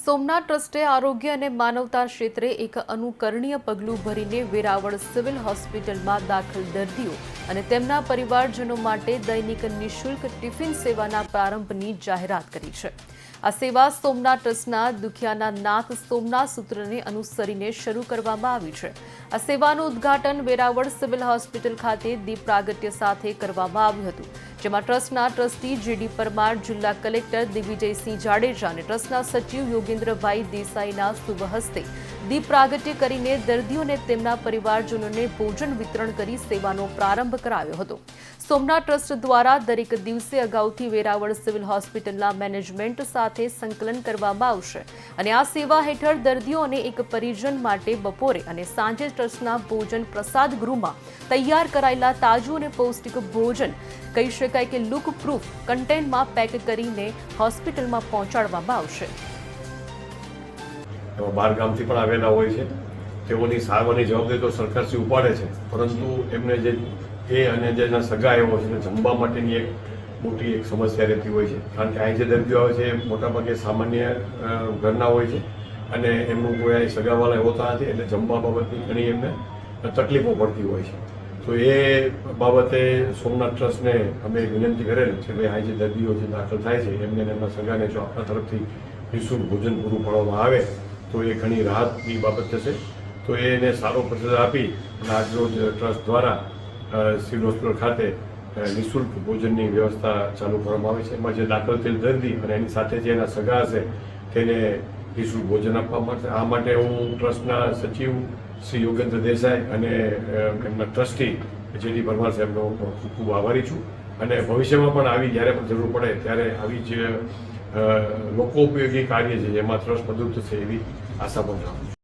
સોમનાથ ટ્રસ્ટે આરોગ્ય અને માનવતા ક્ષેત્રે એક અનુકરણીય પગલું ભરીને વેરાવળ સિવિલ હોસ્પિટલમાં દાખલ દર્દીઓ અને તેમના પરિવારજનો માટે દૈનિક નિઃશુલ્ક ટિફિન સેવાના પ્રારંભની જાહેરાત કરી છે। આ સેવા સોમનાથ ટ્રસ્ટના દુખિયાના નાથ સોમનાથ સૂત્રને અનુસરીને શરૂ કરવામાં આવી છે। આ સેવાનું ઉદ્ઘાટન વેરાવળ સિવિલ હોસ્પિટલ ખાતે દીપ પ્રાગટ્ય સાથે કરવામાં આવ્યું હતું, જેમાં ટ્રસ્ટના ટ્રસ્ટી જેડી પરમાર, જિલ્લા કલેક્ટર દિગ્વિજયસિંહ જાડેજા અને ટ્રસ્ટના સચિવ યોગેન્દ્રભાઈ દેસાઈના શુભ હસ્તે દીપ પ્રાગટ્ય કરીને દર્દીઓને તેમના પરિવારજનોને ભોજન વિતરણ કરી સેવાનો પ્રારંભ કરાવ્યો હતો। સોમનાથ ટ્રસ્ટ દ્વારા દરેક દિવસે અગાઉથી વેરાવળ સિવિલ હોસ્પિટલના મેનેજમેન્ટ સાથે સંકલન કરવામાં આવશે અને આ સેવા હેઠળ દર્દીઓને એક પરિજન માટે બપોરે અને સાંજે ટ્રસ્ટના ભોજન પ્રસાદ ગૃહમાં તૈયાર કરાયેલા તાજું અને પૌષ્ટિક ભોજન કહી શકાય કે લુક પ્રૂફ કન્ટેનરમાં પેક કરીને હોસ્પિટલમાં પહોંચાડવામાં આવશે। બહાર ગામથી પણ આવેલા હોય છે, તેઓની સારવારની જવાબદારી તો સરકારશ્રી ઉપાડે છે, પરંતુ એમને જે અને જેના સગા એવો છે જમવા માટેની એક મોટી એક સમસ્યા રહેતી હોય છે, કારણ કે અહીં જે દર્દીઓ આવે છે એ મોટાભાગે સામાન્ય ઘરના હોય છે અને એમનું કોઈ અહીં સગાવાલા હોતા નથી, એટલે જમવા બાબતની ઘણી એમને તકલીફો પડતી હોય છે। તો એ બાબતે સોમનાથ ટ્રસ્ટને અમે વિનંતી કરેલ છે કે અહીં જે દર્દીઓ જે દાખલ થાય છે એમને એમના સગાને જો આપણા તરફથી નિઃશુલ્ક ભોજન પૂરું પાડવામાં આવે તો એ ઘણી રાહતની બાબત થશે। તો એને સારો પ્રતિસાદ આપી અને આજરોજ ટ્રસ્ટ દ્વારા સિવિલ હોસ્પિટલ ખાતે નિઃશુલ્ક ભોજનની વ્યવસ્થા ચાલુ કરવામાં આવી છે। એમાં જે દાખલ થયેલ દર્દી અને એની સાથે જે એના સગા હશે તેને નિઃશુલ્ક ભોજન આપવા માટે આ માટે હું ટ્રસ્ટના સચિવ શ્રી યોગેન્દ્ર દેસાઈ અને એમના ટ્રસ્ટી જેડી પરમાર સાહેબનો ખૂબ ખૂબ આભારી છું અને ભવિષ્યમાં પણ આવી જ્યારે પણ જરૂર પડે ત્યારે આવી જે લોકો ઉપયોગી કાર્ય છે જેમાં ટ્રસ્ટ મદદ થશે એવી આશા પણ રાખું છું।